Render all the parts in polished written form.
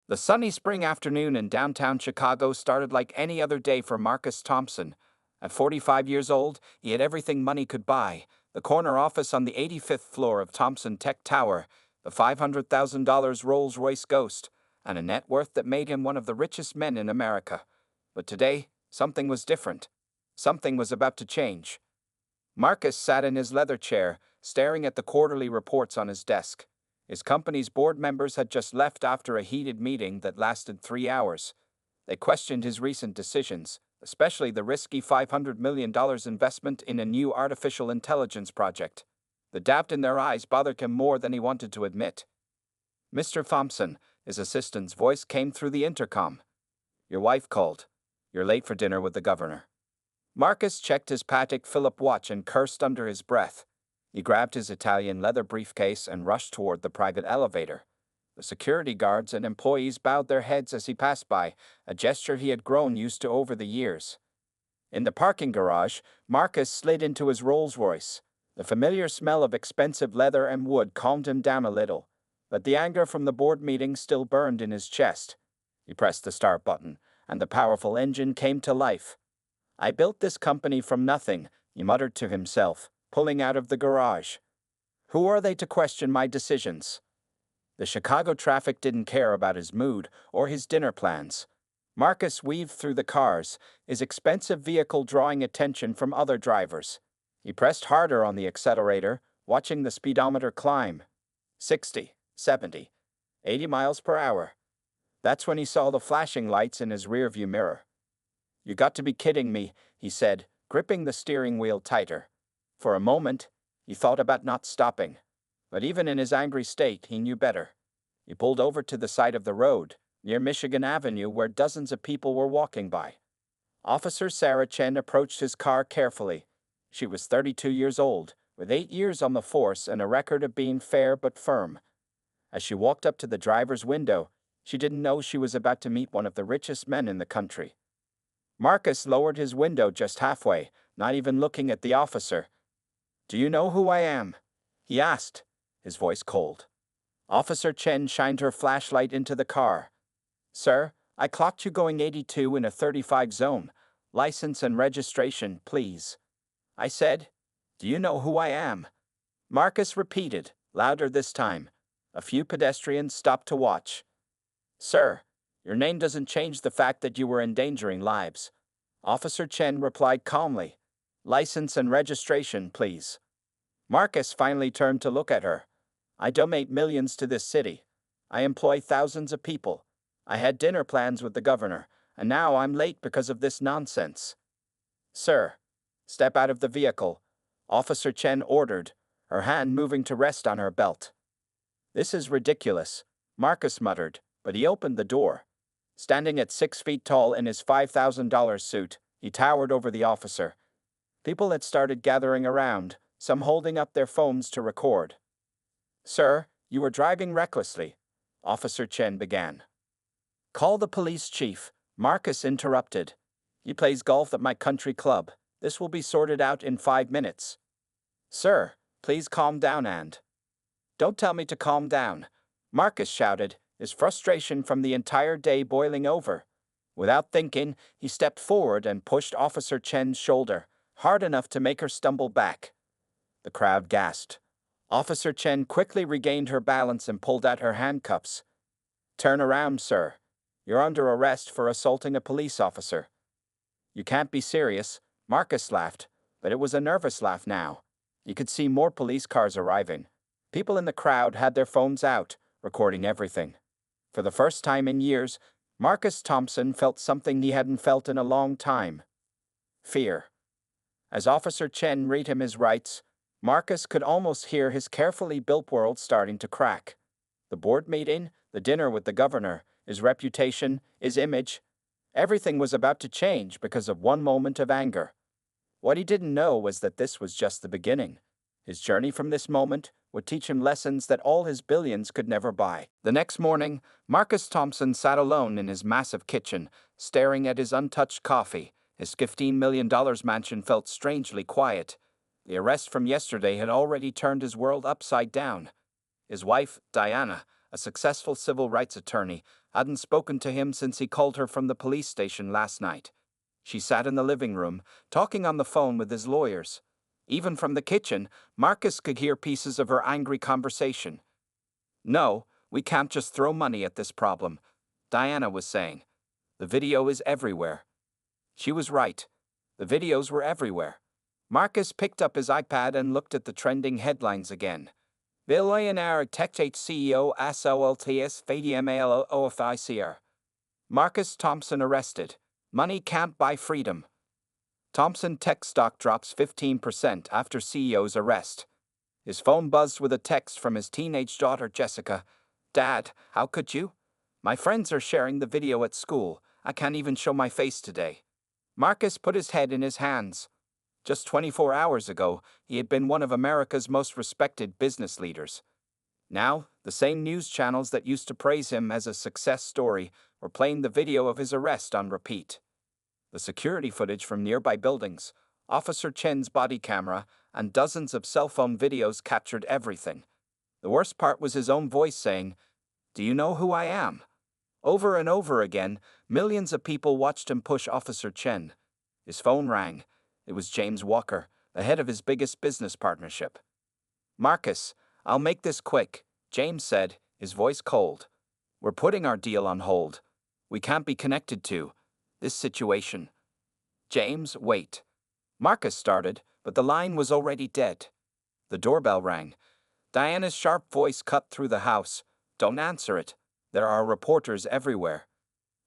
The sunny spring afternoon in downtown Chicago started like any other day for Marcus Thompson. At 45 years old, he had everything money could buy: the corner office on the 85th floor of Thompson Tech Tower, the $500,000 Rolls-Royce Ghost, and a net worth that made him one of the richest men in America. But today, something was different. Something was about to change. Marcus sat in his leather chair, staring at the quarterly reports on his desk. His company's board members had just left after a heated meeting that lasted 3 hours. They questioned his recent decisions, especially the risky $500 million investment in a new artificial intelligence project. The doubt in their eyes bothered him more than he wanted to admit. "Mr. Thompson," his assistant's voice came through the intercom. "Your wife called. You're late for dinner with the governor." Marcus checked his Patek Philippe watch and cursed under his breath. He grabbed his Italian leather briefcase and rushed toward the private elevator. The security guards and employees bowed their heads as he passed by, a gesture he had grown used to over the years. In the parking garage, Marcus slid into his Rolls-Royce. The familiar smell of expensive leather and wood calmed him down a little, but the anger from the board meeting still burned in his chest. He pressed the start button, and the powerful engine came to life. "I built this company from nothing," he muttered to himself, pulling out of the garage. "Who are they to question my decisions?" The Chicago traffic didn't care about his mood or his dinner plans. Marcus weaved through the cars, his expensive vehicle drawing attention from other drivers. He pressed harder on the accelerator, watching the speedometer climb. 60, 70, 80 miles per hour. That's when he saw the flashing lights in his rearview mirror. "You got to be kidding me," he said, gripping the steering wheel tighter. For a moment, he thought about not stopping. But even in his angry state, he knew better. He pulled over to the side of the road, near Michigan Avenue, where dozens of people were walking by. Officer Sarah Chen approached his car carefully. She was 32 years old, with 8 years on the force and a record of being fair but firm. As she walked up to the driver's window, she didn't know she was about to meet one of the richest men in the country. Marcus lowered his window just halfway, not even looking at the officer. "Do you know who I am?" he asked, his voice cold. Officer Chen shined her flashlight into the car. "Sir, I clocked you going 82 in a 35 zone. License and registration, please." I said. "Do you know who I am?" Marcus repeated, louder this time. A few pedestrians stopped to watch. "Sir, your name doesn't change the fact that you were endangering lives." Officer Chen replied calmly. "License and registration, please." Marcus finally turned to look at her. "I donate millions to this city. I employ thousands of people. I had dinner plans with the governor, and now I'm late because of this nonsense." "Sir, step out of the vehicle," Officer Chen ordered, her hand moving to rest on her belt. "This is ridiculous," Marcus muttered, but he opened the door. Standing at 6 feet tall in his $5,000 suit, he towered over the officer. People had started gathering around, some holding up their phones to record. "Sir, you were driving recklessly," Officer Chen began. "Call the police chief," Marcus interrupted. "He plays golf at my country club. This will be sorted out in 5 minutes." "Sir, please calm down and—" "Don't tell me to calm down," Marcus shouted, his frustration from the entire day boiling over. Without thinking, he stepped forward and pushed Officer Chen's shoulder, hard enough to make her stumble back. The crowd gasped. Officer Chen quickly regained her balance and pulled out her handcuffs. "Turn around, sir. You're under arrest for assaulting a police officer." "You can't be serious," Marcus laughed, but it was a nervous laugh now. He could see more police cars arriving. People in the crowd had their phones out, recording everything. For the first time in years, Marcus Thompson felt something he hadn't felt in a long time: fear. As Officer Chen read him his rights, Marcus could almost hear his carefully built world starting to crack. The board meeting, the dinner with the governor, his reputation, his image, everything was about to change because of one moment of anger. What he didn't know was that this was just the beginning. His journey from this moment would teach him lessons that all his billions could never buy. The next morning, Marcus Thompson sat alone in his massive kitchen, staring at his untouched coffee. His $15 million mansion felt strangely quiet. The arrest from yesterday had already turned his world upside down. His wife, Diana, a successful civil rights attorney, Hadn't spoken to him since he called her from the police station last night. She sat in the living room, talking on the phone with his lawyers. Even from the kitchen, Marcus could hear pieces of her angry conversation. "No, we can't just throw money at this problem," Diana was saying. "The video is everywhere." She was right. The videos were everywhere. Marcus picked up his iPad and looked at the trending headlines again. Billionaire tech CEO SOLTS FADMALOFICR. Marcus Thompson arrested. Money can't buy freedom. Thompson tech stock drops 15% after CEO's arrest. His phone buzzed with a text from his teenage daughter Jessica. "Dad, how could you? My friends are sharing the video at school. I can't even show my face today." Marcus put his head in his hands. Just 24 hours ago, he had been one of America's most respected business leaders. Now, the same news channels that used to praise him as a success story were playing the video of his arrest on repeat. The security footage from nearby buildings, Officer Chen's body camera, and dozens of cell phone videos captured everything. The worst part was his own voice saying, "Do you know who I am?" Over and over again, millions of people watched him push Officer Chen. His phone rang. It was James Walker, the head of his biggest business partnership. "Marcus, I'll make this quick," James said, his voice cold. "We're putting our deal on hold. We can't be connected to this situation." "James, wait." Marcus started, but the line was already dead. The doorbell rang. Diana's sharp voice cut through the house. "Don't answer it. There are reporters everywhere."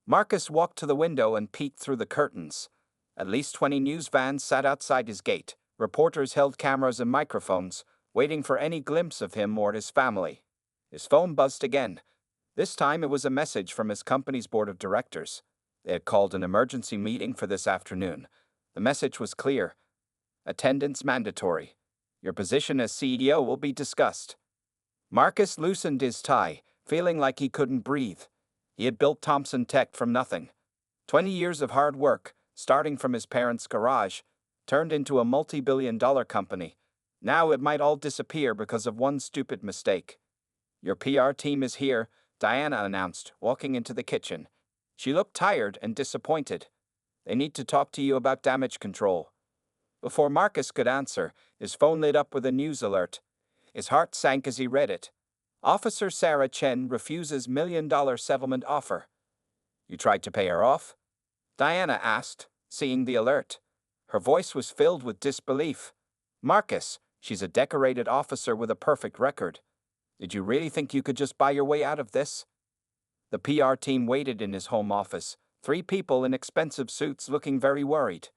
Marcus walked to the window and peeked through the curtains. At least 20 news vans sat outside his gate. Reporters held cameras and microphones, waiting for any glimpse of him or his family. His phone buzzed again. This time it was a message from his company's board of directors. They had called an emergency meeting for this afternoon. The message was clear. "Attendance mandatory. Your position as CEO will be discussed." Marcus loosened his tie, feeling like he couldn't breathe. He had built Thompson Tech from nothing. 20 years of hard work, starting from his parents' garage, turned into a multi-billion-dollar company. Now it might all disappear because of one stupid mistake. "Your PR team is here," Diana announced, walking into the kitchen. She looked tired and disappointed. "They need to talk to you about damage control." Before Marcus could answer, his phone lit up with a news alert. His heart sank as he read it. "Officer Sarah Chen refuses $1 million settlement offer." "You tried to pay her off?" Diana asked, seeing the alert. Her voice was filled with disbelief. "Marcus, she's a decorated officer with a perfect record. Did you really think you could just buy your way out of this?" The PR team waited in his home office, 3 people in expensive suits looking very worried.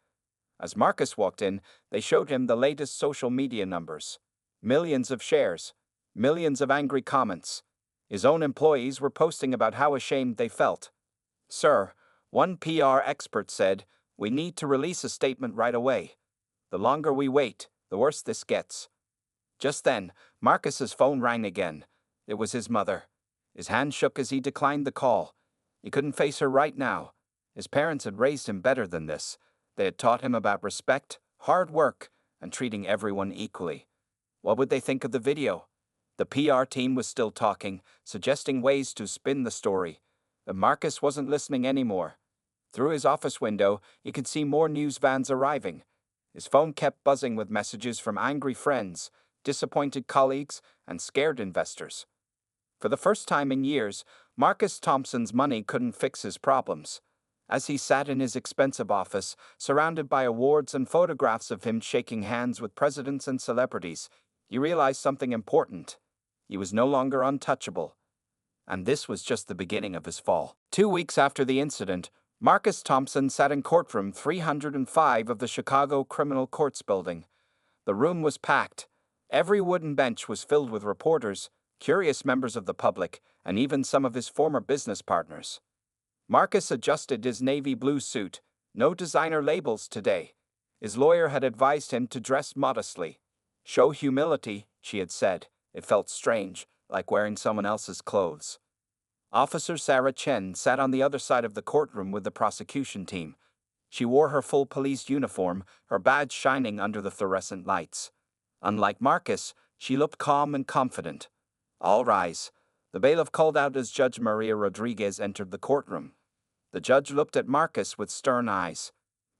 As Marcus walked in, they showed him the latest social media numbers. Millions of shares, millions of angry comments. His own employees were posting about how ashamed they felt. "Sir," one PR expert said, "we need to release a statement right away. The longer we wait, the worse this gets." Just then, Marcus's phone rang again. It was his mother. His hand shook as he declined the call. He couldn't face her right now. His parents had raised him better than this. They had taught him about respect, hard work, and treating everyone equally. What would they think of the video? The PR team was still talking, suggesting ways to spin the story. But Marcus wasn't listening anymore. Through his office window, he could see more news vans arriving. His phone kept buzzing with messages from angry friends, disappointed colleagues, and scared investors. For the first time in years, Marcus Thompson's money couldn't fix his problems. As he sat in his expensive office, surrounded by awards and photographs of him shaking hands with presidents and celebrities, he realized something important. He was no longer untouchable. And this was just the beginning of his fall. 2 weeks after the incident, Marcus Thompson sat in courtroom 305 of the Chicago Criminal Courts building. The room was packed. Every wooden bench was filled with reporters, curious members of the public, and even some of his former business partners. Marcus adjusted his navy blue suit. No designer labels today. His lawyer had advised him to dress modestly. "Show humility," she had said. It felt strange, like wearing someone else's clothes. Officer Sarah Chen sat on the other side of the courtroom with the prosecution team. She wore her full police uniform, her badge shining under the fluorescent lights. Unlike Marcus, she looked calm and confident. "All rise." The bailiff called out as Judge Maria Rodriguez entered the courtroom. The judge looked at Marcus with stern eyes.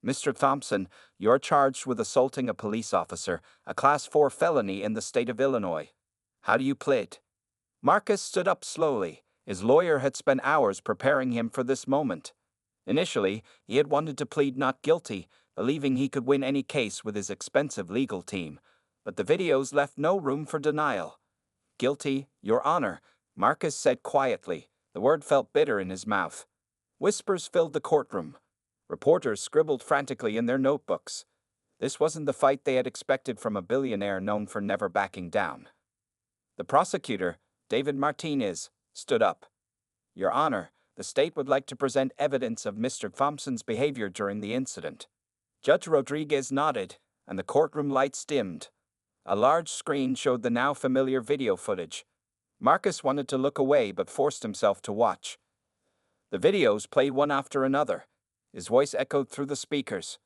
Mr. Thompson, you're charged with assaulting a police officer, a Class 4 felony in the state of Illinois. How do you plead? Marcus stood up slowly. His lawyer had spent hours preparing him for this moment. Initially, he had wanted to plead not guilty, believing he could win any case with his expensive legal team. But the videos left no room for denial. Guilty, Your Honor, Marcus said quietly. The word felt bitter in his mouth. Whispers filled the courtroom. Reporters scribbled frantically in their notebooks. This wasn't the fight they had expected from a billionaire known for never backing down. The prosecutor, David Martinez, stood up. Your Honor, the state would like to present evidence of Mr. Thompson's behavior during the incident. Judge Rodriguez nodded, and the courtroom lights dimmed. A large screen showed the now familiar video footage. Marcus wanted to look away but forced himself to watch. The videos played one after another. His voice echoed through the speakers.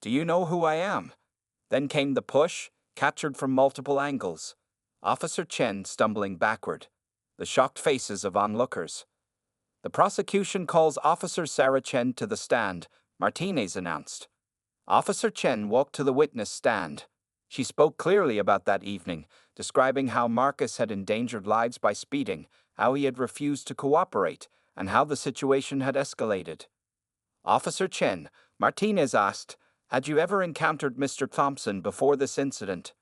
Do you know who I am? Then came the push, captured from multiple angles. Officer Chen stumbling backward. The shocked faces of onlookers. The prosecution calls Officer Sarah Chen to the stand, Martinez announced. Officer Chen walked to the witness stand. She spoke clearly about that evening, describing how Marcus had endangered lives by speeding, how he had refused to cooperate, and how the situation had escalated. Officer Chen, Martinez asked, had you ever encountered Mr. Thompson before this incident?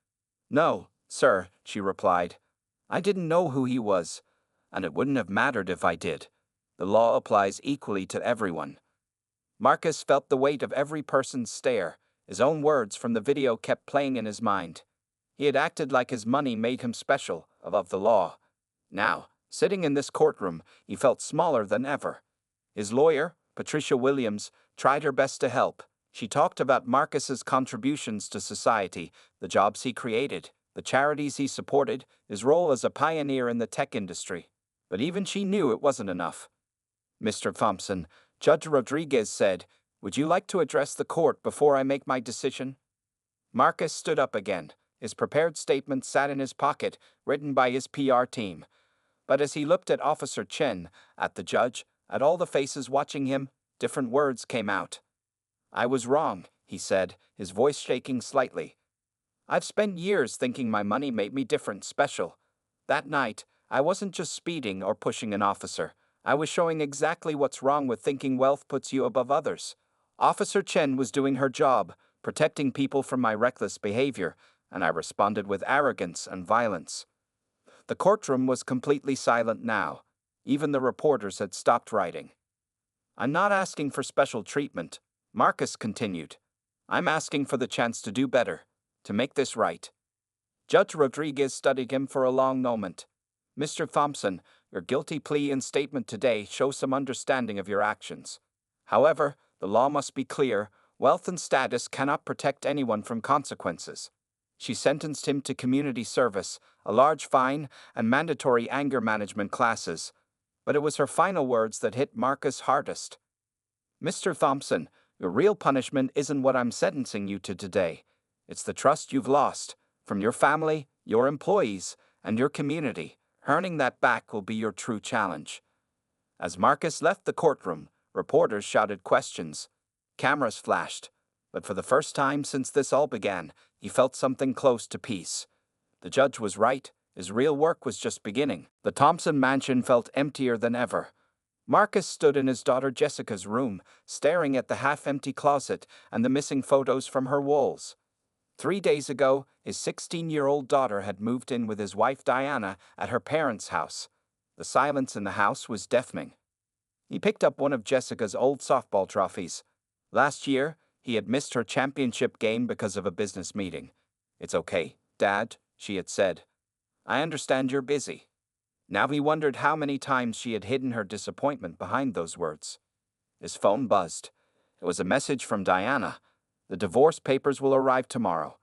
No, sir, she replied. I didn't know who he was, and it wouldn't have mattered if I did. The law applies equally to everyone. Marcus felt the weight of every person's stare. His own words from the video kept playing in his mind. He had acted like his money made him special, above the law. Now, sitting in this courtroom, he felt smaller than ever. His lawyer, Patricia Williams, tried her best to help. She talked about Marcus's contributions to society, the jobs he created, the charities he supported, his role as a pioneer in the tech industry. But even she knew it wasn't enough. Mr. Thompson, Judge Rodriguez said, would you like to address the court before I make my decision? Marcus stood up again. His prepared statement sat in his pocket, written by his PR team. But as he looked at Officer Chen, at the judge, at all the faces watching him, different words came out. I was wrong, he said, his voice shaking slightly. I've spent years thinking my money made me different, special. That night, I wasn't just speeding or pushing an officer. I was showing exactly what's wrong with thinking wealth puts you above others. Officer Chen was doing her job, protecting people from my reckless behavior, and I responded with arrogance and violence. The courtroom was completely silent now. Even the reporters had stopped writing. I'm not asking for special treatment, Marcus continued. I'm asking for the chance to do better, to make this right. Judge Rodriguez studied him for a long moment. Mr. Thompson, your guilty plea and statement today show some understanding of your actions. However, the law must be clear. Wealth and status cannot protect anyone from consequences. She sentenced him to community service, a large fine, and mandatory anger management classes. But it was her final words that hit Marcus hardest. Mr. Thompson, your real punishment isn't what I'm sentencing you to today. It's the trust you've lost, from your family, your employees, and your community. Earning that back will be your true challenge. As Marcus left the courtroom, reporters shouted questions. Cameras flashed. But for the first time since this all began, he felt something close to peace. The judge was right. His real work was just beginning. The Thompson mansion felt emptier than ever. Marcus stood in his daughter Jessica's room, staring at the half-empty closet and the missing photos from her walls. 3 days ago, his 16-year-old daughter had moved in with his wife Diana at her parents' house. The silence in the house was deafening. He picked up one of Jessica's old softball trophies. Last year, he had missed her championship game because of a business meeting. It's okay, Dad, she had said. I understand you're busy. Now he wondered how many times she had hidden her disappointment behind those words. His phone buzzed. It was a message from Diana. The divorce papers will arrive tomorrow.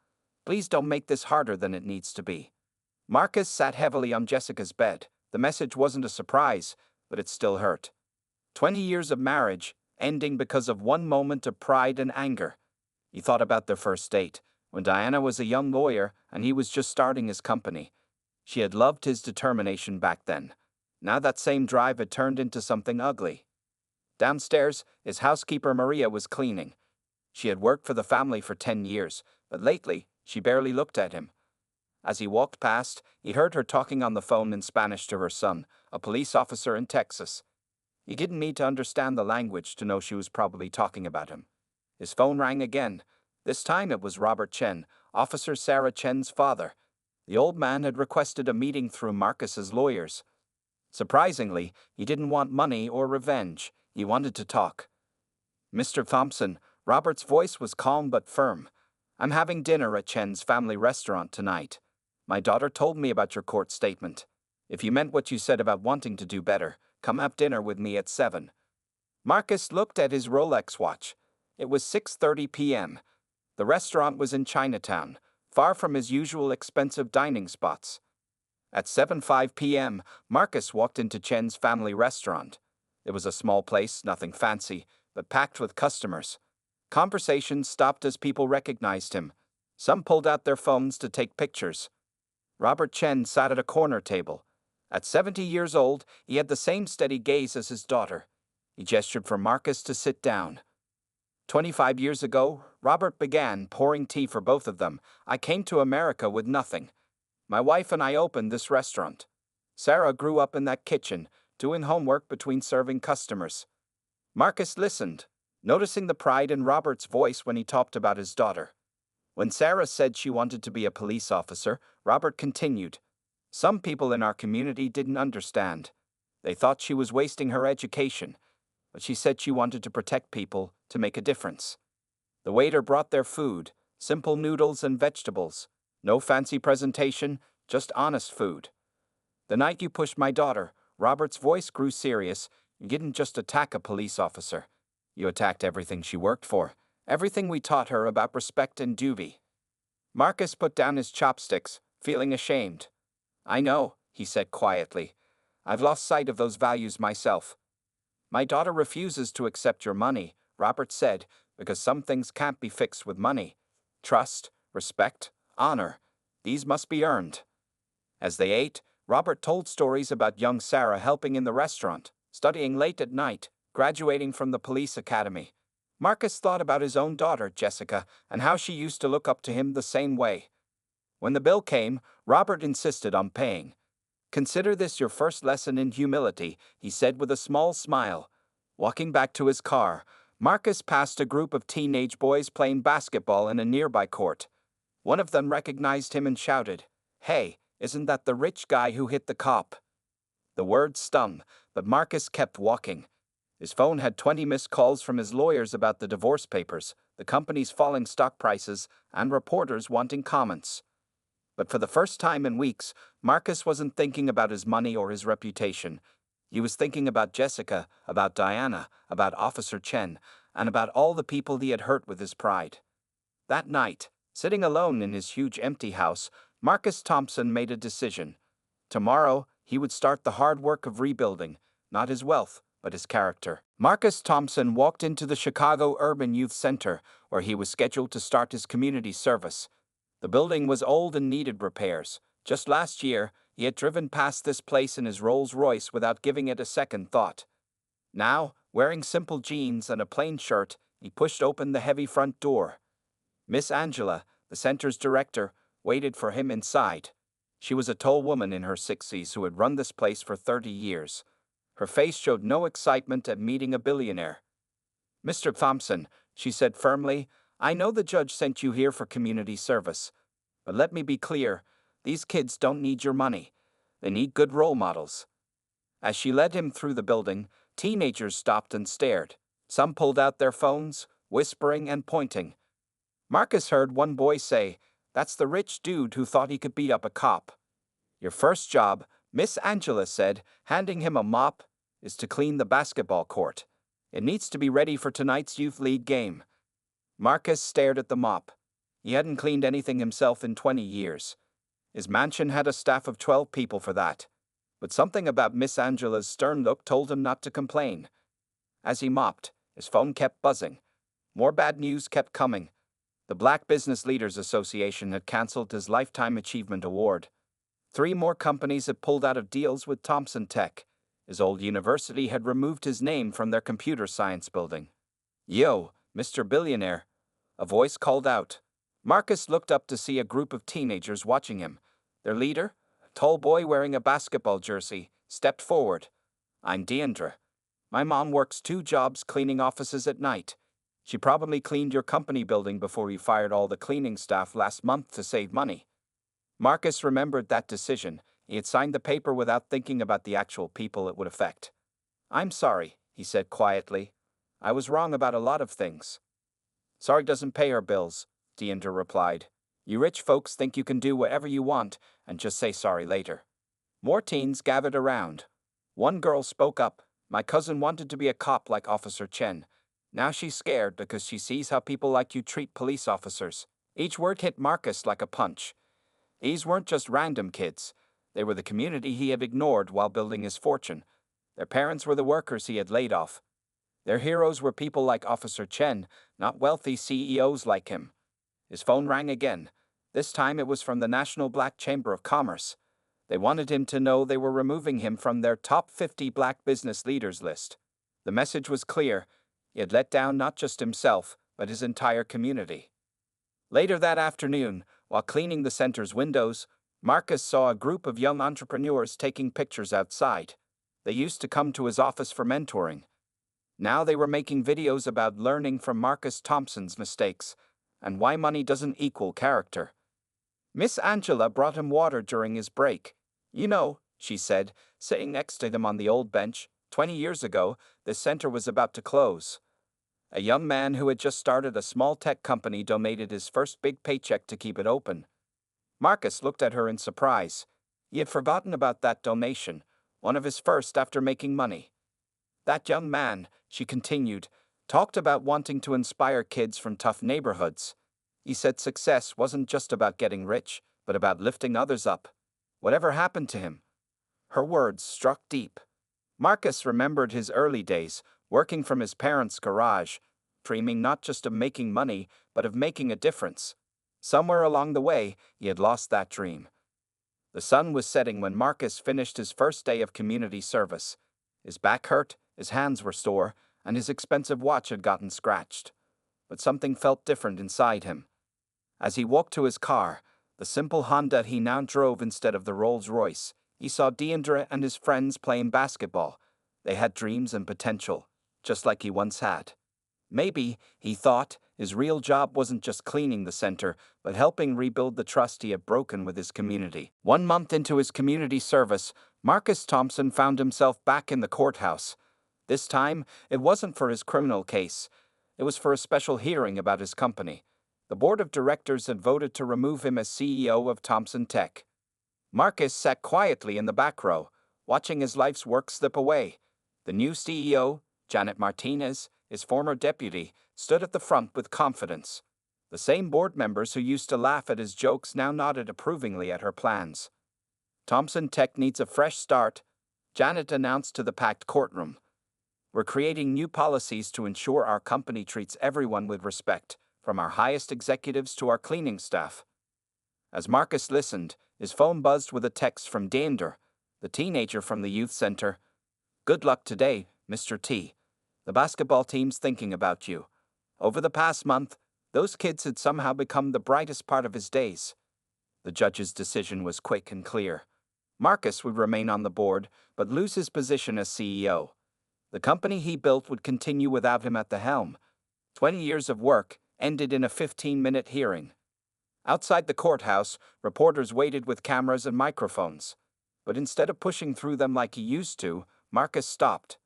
Please don't make this harder than it needs to be. Marcus sat heavily on Jessica's bed. The message wasn't a surprise, but it still hurt. 20 years of marriage, ending because of one moment of pride and anger. He thought about their first date, when Diana was a young lawyer and he was just starting his company. She had loved his determination back then. Now that same drive had turned into something ugly. Downstairs, his housekeeper Maria was cleaning. She had worked for the family for 10 years, but lately, she barely looked at him. As he walked past, he heard her talking on the phone in Spanish to her son, a police officer in Texas. He didn't need to understand the language to know she was probably talking about him. His phone rang again. This time it was Robert Chen, Officer Sarah Chen's father. The old man had requested a meeting through Marcus's lawyers. Surprisingly, he didn't want money or revenge. He wanted to talk. Mr. Thompson, Robert's voice was calm but firm. I'm having dinner at Chen's family restaurant tonight. My daughter told me about your court statement. If you meant what you said about wanting to do better, come have dinner with me at 7. Marcus looked at his Rolex watch. It was 6:30 p.m. The restaurant was in Chinatown, far from his usual expensive dining spots. At 7:05 p.m., Marcus walked into Chen's family restaurant. It was a small place, nothing fancy, but packed with customers. Conversation stopped as people recognized him. Some pulled out their phones to take pictures. Robert Chen sat at a corner table. At 70 years old, he had the same steady gaze as his daughter. He gestured for Marcus to sit down. 25 years ago, Robert began pouring tea for both of them. I came to America with nothing. My wife and I opened this restaurant. Sarah grew up in that kitchen, doing homework between serving customers. Marcus listened, noticing the pride in Robert's voice when he talked about his daughter. When Sarah said she wanted to be a police officer, Robert continued. Some people in our community didn't understand. They thought she was wasting her education, but she said she wanted to protect people, to make a difference. The waiter brought their food, simple noodles and vegetables. No fancy presentation, just honest food. The night you pushed my daughter, Robert's voice grew serious. You didn't just attack a police officer. You attacked everything she worked for, everything we taught her about respect and duty. Marcus put down his chopsticks, feeling ashamed. I know, he said quietly. I've lost sight of those values myself. My daughter refuses to accept your money, Robert said, because some things can't be fixed with money. Trust, respect, honor, these must be earned. As they ate, Robert told stories about young Sarah helping in the restaurant, studying late at night, graduating from the police academy. Marcus thought about his own daughter, Jessica, and how she used to look up to him the same way. When the bill came, Robert insisted on paying. Consider this your first lesson in humility, he said with a small smile. Walking back to his car, Marcus passed a group of teenage boys playing basketball in a nearby court. One of them recognized him and shouted, Hey, isn't that the rich guy who hit the cop? The words stung, but Marcus kept walking. His phone had 20 missed calls from his lawyers about the divorce papers, the company's falling stock prices, and reporters wanting comments. But for the first time in weeks, Marcus wasn't thinking about his money or his reputation. He was thinking about Jessica, about Diana, about Officer Chen, and about all the people he had hurt with his pride. That night, sitting alone in his huge empty house, Marcus Thompson made a decision. Tomorrow, he would start the hard work of rebuilding, not his wealth, but his character. Marcus Thompson walked into the Chicago Urban Youth Center, where he was scheduled to start his community service. The building was old and needed repairs. Just last year, he had driven past this place in his Rolls-Royce without giving it a second thought. Now, wearing simple jeans and a plain shirt, he pushed open the heavy front door. Miss Angela, the center's director, waited for him inside. She was a tall woman in her 60s who had run this place for 30 years. Her face showed no excitement at meeting a billionaire. Mr. Thompson, she said firmly, I know the judge sent you here for community service. But let me be clear, these kids don't need your money. They need good role models. As she led him through the building, teenagers stopped and stared. Some pulled out their phones, whispering and pointing. Marcus heard one boy say, That's the rich dude who thought he could beat up a cop. Your first job, Miss Angela said, handing him a mop, is to clean the basketball court. It needs to be ready for tonight's youth league game. Marcus stared at the mop. He hadn't cleaned anything himself in 20 years. His mansion had a staff of 12 people for that. But something about Miss Angela's stern look told him not to complain. As he mopped, his phone kept buzzing. More bad news kept coming. The Black Business Leaders Association had canceled his Lifetime Achievement Award. 3 more companies had pulled out of deals with Thompson Tech. His old university had removed his name from their computer science building. "Yo, Mr. Billionaire," a voice called out. Marcus looked up to see a group of teenagers watching him. Their leader, a tall boy wearing a basketball jersey, stepped forward. "I'm Deandra. My mom works 2 jobs cleaning offices at night. She probably cleaned your company building before you fired all the cleaning staff last month to save money." Marcus remembered that decision. He had signed the paper without thinking about the actual people it would affect. "I'm sorry," he said quietly. "I was wrong about a lot of things." "Sorry doesn't pay our bills," Deandra replied. "You rich folks think you can do whatever you want and just say sorry later." More teens gathered around. One girl spoke up. "My cousin wanted to be a cop like Officer Chen. Now she's scared because she sees how people like you treat police officers." Each word hit Marcus like a punch. These weren't just random kids. They were the community he had ignored while building his fortune. Their parents were the workers he had laid off. Their heroes were people like Officer Chen, not wealthy CEOs like him. His phone rang again. This time it was from the National Black Chamber of Commerce. They wanted him to know they were removing him from their top 50 black business leaders list. The message was clear. He had let down not just himself, but his entire community. Later that afternoon, while cleaning the center's windows, Marcus saw a group of young entrepreneurs taking pictures outside. They used to come to his office for mentoring. Now they were making videos about learning from Marcus Thompson's mistakes and why money doesn't equal character. Miss Angela brought him water during his break. "You know," she said, sitting next to him on the old bench, 20 years ago, this center was about to close. A young man who had just started a small tech company donated his first big paycheck to keep it open. Marcus looked at her in surprise. He had forgotten about that donation, one of his first after making money. "That young man," she continued, "talked about wanting to inspire kids from tough neighborhoods. He said success wasn't just about getting rich, but about lifting others up. Whatever happened to him?" Her words struck deep. Marcus remembered his early days, working from his parents' garage, dreaming not just of making money, but of making a difference. Somewhere along the way, he had lost that dream. The sun was setting when Marcus finished his first day of community service. His back hurt, his hands were sore, and his expensive watch had gotten scratched. But something felt different inside him. As he walked to his car, the simple Honda he now drove instead of the Rolls-Royce, he saw Deandra and his friends playing basketball. They had dreams and potential, just like he once had. Maybe, he thought, his real job wasn't just cleaning the center, but helping rebuild the trust he had broken with his community. 1 month into his community service, Marcus Thompson found himself back in the courthouse. This time, it wasn't for his criminal case. It was for a special hearing about his company. The board of directors had voted to remove him as CEO of Thompson Tech. Marcus sat quietly in the back row, watching his life's work slip away. The new CEO, Janet Martinez, his former deputy, stood at the front with confidence. The same board members who used to laugh at his jokes now nodded approvingly at her plans. "Thompson Tech needs a fresh start," Janet announced to the packed courtroom. "We're creating new policies to ensure our company treats everyone with respect, from our highest executives to our cleaning staff." As Marcus listened, his phone buzzed with a text from Deandra, the teenager from the youth center. "Good luck today, Mr. T. The basketball team's thinking about you." Over the past month, those kids had somehow become the brightest part of his days. The judge's decision was quick and clear. Marcus would remain on the board, but lose his position as CEO. The company he built would continue without him at the helm. 20 years of work ended in a 15-minute hearing. Outside the courthouse, reporters waited with cameras and microphones. But instead of pushing through them like he used to, Marcus stopped.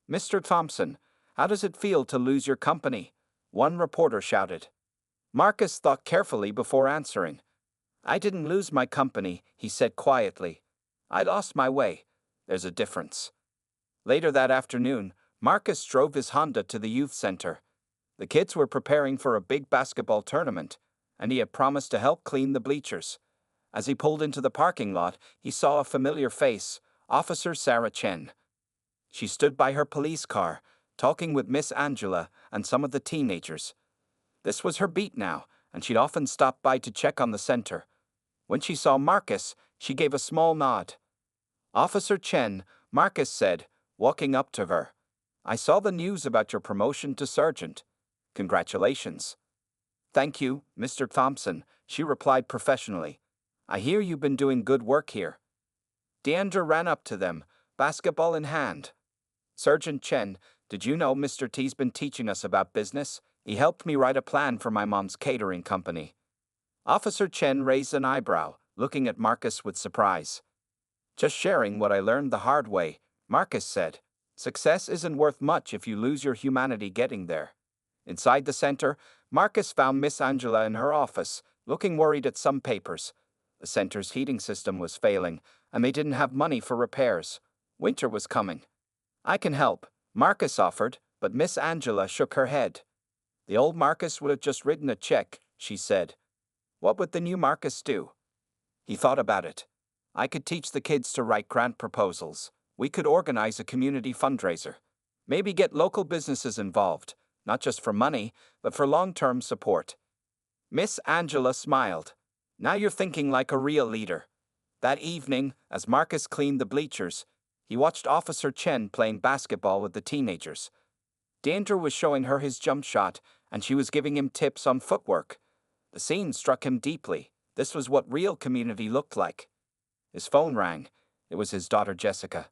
"Mr. Thompson, how does it feel to lose your company?" one reporter shouted. Marcus thought carefully before answering. "I didn't lose my company," he said quietly. "I lost my way. There's a difference." Later that afternoon, Marcus drove his Honda to the youth center. The kids were preparing for a big basketball tournament, and he had promised to help clean the bleachers. As he pulled into the parking lot, he saw a familiar face, Officer Sarah Chen. She stood by her police car, talking with Miss Angela and some of the teenagers. This was her beat now, and she'd often stop by to check on the center. When she saw Marcus, she gave a small nod. Officer Chen, Marcus said, walking up to her. I saw the news about your promotion to sergeant. Congratulations. Thank you, Mr. Thompson, she replied professionally. I hear you've been doing good work here. Deandra ran up to them, basketball in hand. Sergeant Chen, did you know Mr. T's been teaching us about business? He helped me write a plan for my mom's catering company. Officer Chen raised an eyebrow, looking at Marcus with surprise. Just sharing what I learned the hard way, Marcus said. Success isn't worth much if you lose your humanity getting there. Inside the center, Marcus found Miss Angela in her office, looking worried at some papers. The center's heating system was failing, and they didn't have money for repairs. Winter was coming. I can help, Marcus offered, but Miss Angela shook her head. The old Marcus would have just written a check, she said. What would the new Marcus do? He thought about it. I could teach the kids to write grant proposals. We could organize a community fundraiser. Maybe get local businesses involved, not just for money, but for long-term support. Miss Angela smiled. Now you're thinking like a real leader. That evening, as Marcus cleaned the bleachers, he watched Officer Chen playing basketball with the teenagers. Deandra was showing her his jump shot, and she was giving him tips on footwork. The scene struck him deeply. This was what real community looked like. His phone rang. It was his daughter Jessica.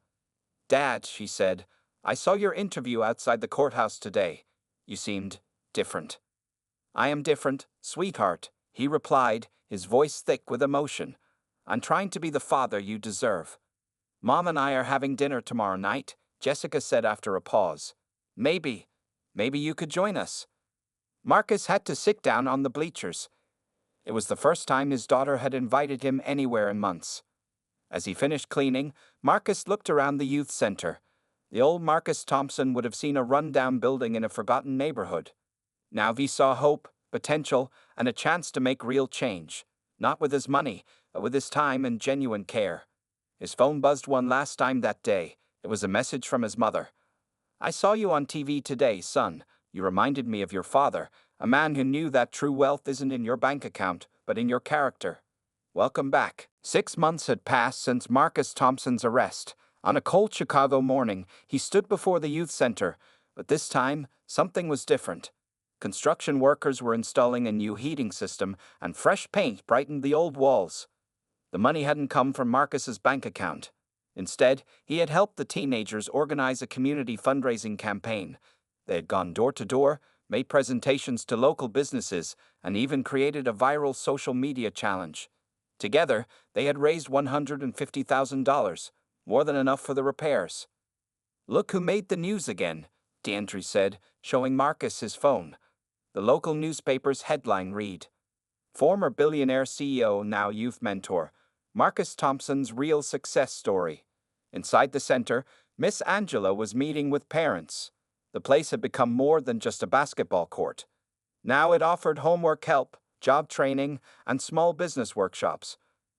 Dad, she said, I saw your interview outside the courthouse today. You seemed different. I am different, sweetheart, he replied, his voice thick with emotion. I'm trying to be the father you deserve. Mom and I are having dinner tomorrow night, Jessica said after a pause. Maybe you could join us. Marcus had to sit down on the bleachers. It was the first time his daughter had invited him anywhere in months. As he finished cleaning, Marcus looked around the youth center. The old Marcus Thompson would have seen a run-down building in a forgotten neighborhood. Now he saw hope, potential, and a chance to make real change. Not with his money, but with his time and genuine care. His phone buzzed one last time that day. It was a message from his mother. I saw you on TV today, son. You reminded me of your father, a man who knew that true wealth isn't in your bank account, but in your character. Welcome back. 6 months had passed since Marcus Thompson's arrest. On a cold Chicago morning, he stood before the youth center, but this time, something was different. Construction workers were installing a new heating system, and fresh paint brightened the old walls. The money hadn't come from Marcus's bank account. Instead, he had helped the teenagers organize a community fundraising campaign. They had gone door to door, made presentations to local businesses, and even created a viral social media challenge. Together, they had raised $150,000, more than enough for the repairs. Look who made the news again, Deandra said, showing Marcus his phone. The local newspaper's headline read, Former Billionaire CEO, now youth mentor, Marcus Thompson's real success story. Inside the center, Miss Angela was meeting with parents. The place had become more than just a basketball court. Now it offered homework help, job training, and small business workshops.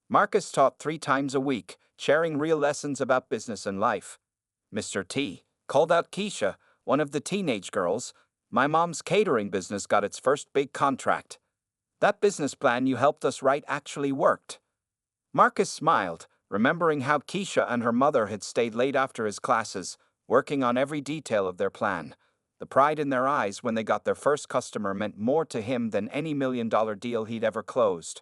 Marcus taught 3 times a week, sharing real lessons about business and life. Mr. T called out Keisha, one of the teenage girls. My mom's catering business got its first big contract. That business plan you helped us write actually worked. Marcus smiled, remembering how Keisha and her mother had stayed late after his classes, working on every detail of their plan. The pride in their eyes when they got their first customer meant more to him than any $1 million deal he'd ever closed.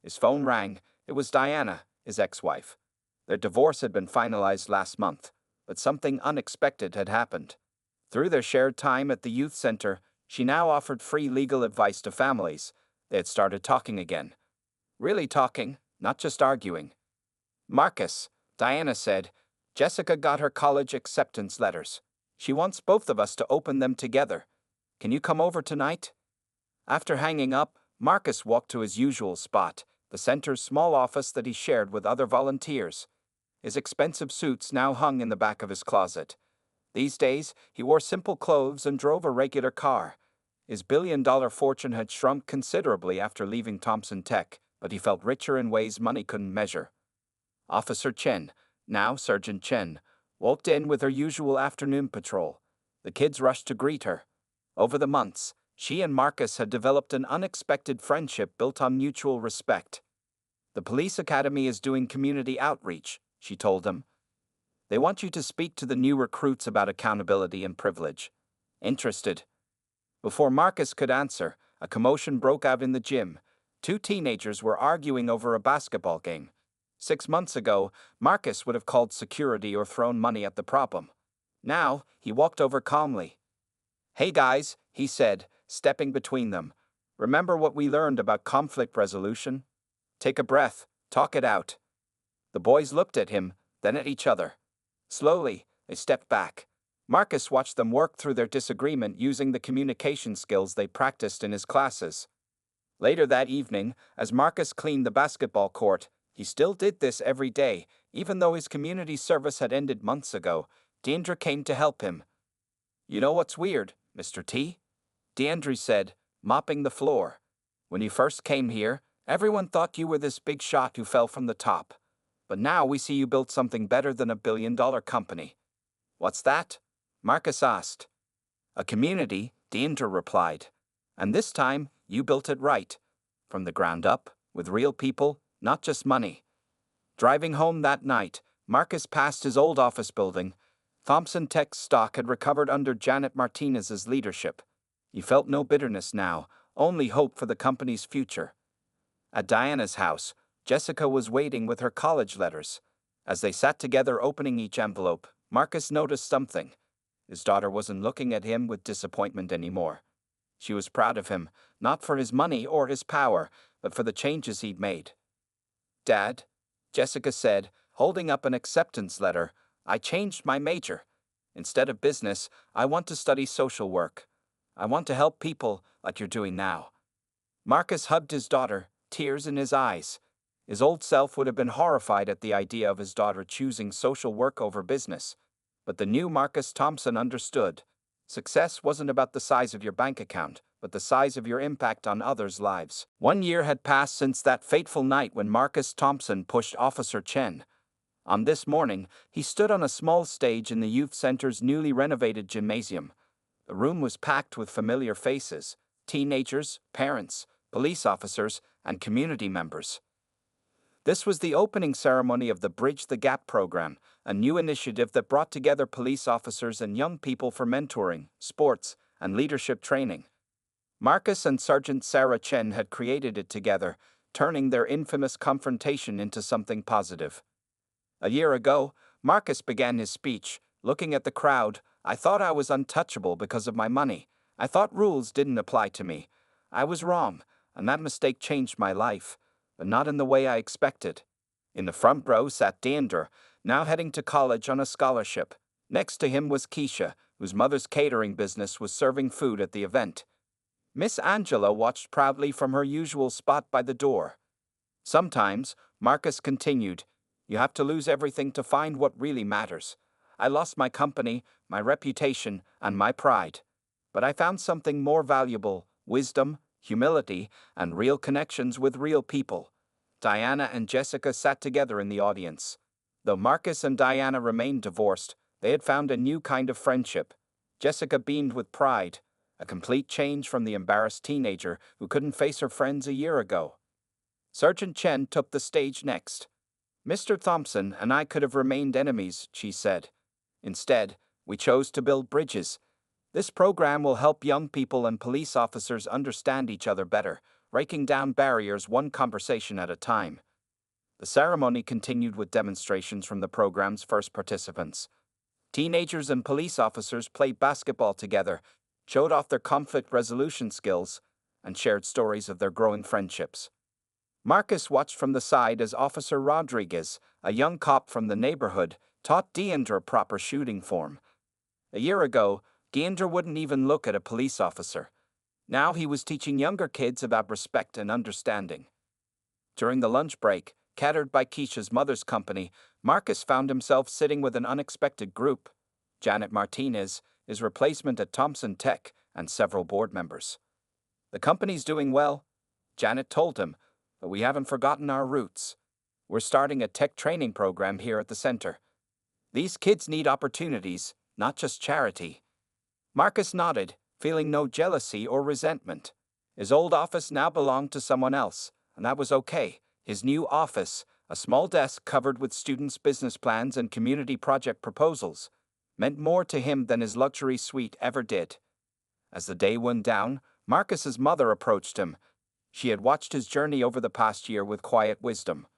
His phone rang. It was Diana, his ex-wife. Their divorce had been finalized last month, but something unexpected had happened. Through their shared time at the youth center, she now offered free legal advice to families. They had started talking again. Really talking, not just arguing. Marcus, Diana said, Jessica got her college acceptance letters. She wants both of us to open them together. Can you come over tonight? After hanging up, Marcus walked to his usual spot, the center's small office that he shared with other volunteers. His expensive suits now hung in the back of his closet. These days, he wore simple clothes and drove a regular car. His $1 billion fortune had shrunk considerably after leaving Thompson Tech, but he felt richer in ways money couldn't measure. Officer Chen, now Sergeant Chen, walked in with her usual afternoon patrol. The kids rushed to greet her. Over the months, she and Marcus had developed an unexpected friendship built on mutual respect. The police academy is doing community outreach, she told them. They want you to speak to the new recruits about accountability and privilege. Interested? Before Marcus could answer, a commotion broke out in the gym. Two teenagers were arguing over a basketball game. 6 months ago, Marcus would have called security or thrown money at the problem. Now, he walked over calmly. "Hey guys," he said, stepping between them. "Remember what we learned about conflict resolution? Take a breath, talk it out." The boys looked at him, then at each other. Slowly, they stepped back. Marcus watched them work through their disagreement using the communication skills they practiced in his classes. Later that evening, as Marcus cleaned the basketball court, he still did this every day, even though his community service had ended months ago. Deandra came to help him. "You know what's weird, Mr. T?" Deandra said, mopping the floor. "When you first came here, everyone thought you were this big shot who fell from the top. But now we see you built something better than a billion-dollar company." "What's that?" Marcus asked. "A community," Deandra replied. "And this time, you built it right. From the ground up, with real people, not just money." Driving home that night, Marcus passed his old office building. Thompson Tech's stock had recovered under Janet Martinez's leadership. He felt no bitterness now, only hope for the company's future. At Diana's house, Jessica was waiting with her college letters. As they sat together opening each envelope, Marcus noticed something. His daughter wasn't looking at him with disappointment anymore. She was proud of him, not for his money or his power, but for the changes he'd made. "Dad," Jessica said, holding up an acceptance letter, "I changed my major. Instead of business, I want to study social work. I want to help people like you're doing now." Marcus hugged his daughter, tears in his eyes. His old self would have been horrified at the idea of his daughter choosing social work over business. But the new Marcus Thompson understood. Success wasn't about the size of your bank account, but the size of your impact on others' lives. 1 year had passed since that fateful night when Marcus Thompson pushed Officer Chen. On this morning, he stood on a small stage in the youth center's newly renovated gymnasium. The room was packed with familiar faces: teenagers, parents, police officers, and community members. This was the opening ceremony of the Bridge the Gap program, a new initiative that brought together police officers and young people for mentoring, sports, and leadership training. Marcus and Sergeant Sarah Chen had created it together, turning their infamous confrontation into something positive. A year ago, Marcus began his speech, looking at the crowd. "I thought I was untouchable because of my money. I thought rules didn't apply to me. I was wrong, and that mistake changed my life, but not in the way I expected." In the front row sat Deandra, now heading to college on a scholarship. Next to him was Keisha, whose mother's catering business was serving food at the event. Miss Angela watched proudly from her usual spot by the door. "Sometimes," Marcus continued, "you have to lose everything to find what really matters. I lost my company, my reputation, and my pride. But I found something more valuable: wisdom, humility, and real connections with real people." Diana and Jessica sat together in the audience. Though Marcus and Diana remained divorced, they had found a new kind of friendship. Jessica beamed with pride, a complete change from the embarrassed teenager who couldn't face her friends a year ago. Sergeant Chen took the stage next. "Mr. Thompson and I could have remained enemies," she said. "Instead, we chose to build bridges. This program will help young people and police officers understand each other better, breaking down barriers one conversation at a time." The ceremony continued with demonstrations from the program's first participants. Teenagers and police officers played basketball together, showed off their conflict resolution skills, and shared stories of their growing friendships. Marcus watched from the side as Officer Rodriguez, a young cop from the neighborhood, taught Deandra proper shooting form. A year ago, Deandra wouldn't even look at a police officer. Now he was teaching younger kids about respect and understanding. During the lunch break, catered by Keisha's mother's company, Marcus found himself sitting with an unexpected group: Janet Martinez, his replacement at Thompson Tech, and several board members. "The company's doing well," Janet told him, "but we haven't forgotten our roots. We're starting a tech training program here at the center. These kids need opportunities, not just charity." Marcus nodded, feeling no jealousy or resentment. His old office now belonged to someone else, and that was okay. His new office, A small desk covered with students' business plans and community project proposals meant more to him than his luxury suite ever did. As the day wound down, Marcus's mother approached him. She had watched his journey over the past year with quiet wisdom.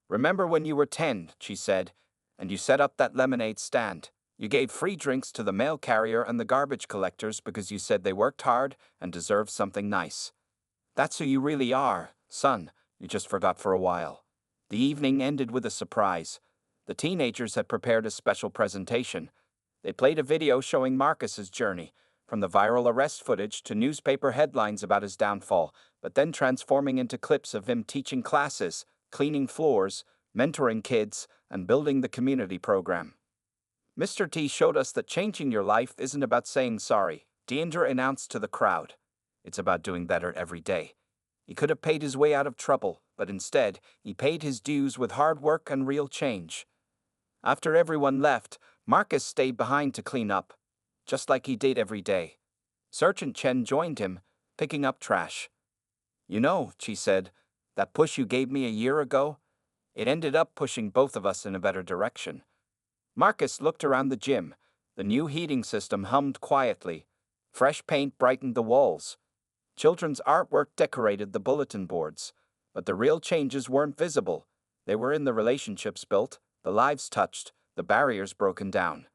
"Remember when you were 10, she said, and you set up that lemonade stand. You gave free drinks to the mail carrier and the garbage collectors because you said they worked hard and deserved something nice. That's who you really are, son. You just forgot for a while." The evening ended with a surprise. The teenagers had prepared a special presentation. They played a video showing Marcus's journey, from the viral arrest footage to newspaper headlines about his downfall, but then transforming into clips of him teaching classes, cleaning floors, mentoring kids, and building the community program. "Mr. T showed us that changing your life isn't about saying sorry," Deandra announced to the crowd. "It's about doing better every day." He could have paid his way out of trouble, but instead, he paid his dues with hard work and real change. After everyone left, Marcus stayed behind to clean up, just like he did every day. Sergeant Chen joined him, picking up trash. "You know," she said, "that push you gave me a year ago? It ended up pushing both of us in a better direction." Marcus looked around the gym. The new heating system hummed quietly. Fresh paint brightened the walls. Children's artwork decorated the bulletin boards. But the real changes weren't visible. They were in the relationships built, the lives touched, the barriers broken down.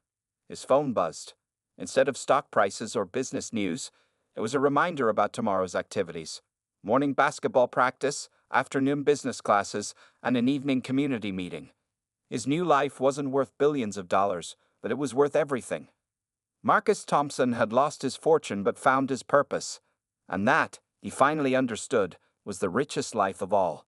His phone buzzed. Instead of stock prices or business news, it was a reminder about tomorrow's activities. Morning basketball practice, afternoon business classes, and an evening community meeting. His new life wasn't worth billions of dollars, but it was worth everything. Marcus Thompson had lost his fortune but found his purpose. And that, he finally understood, was the richest life of all.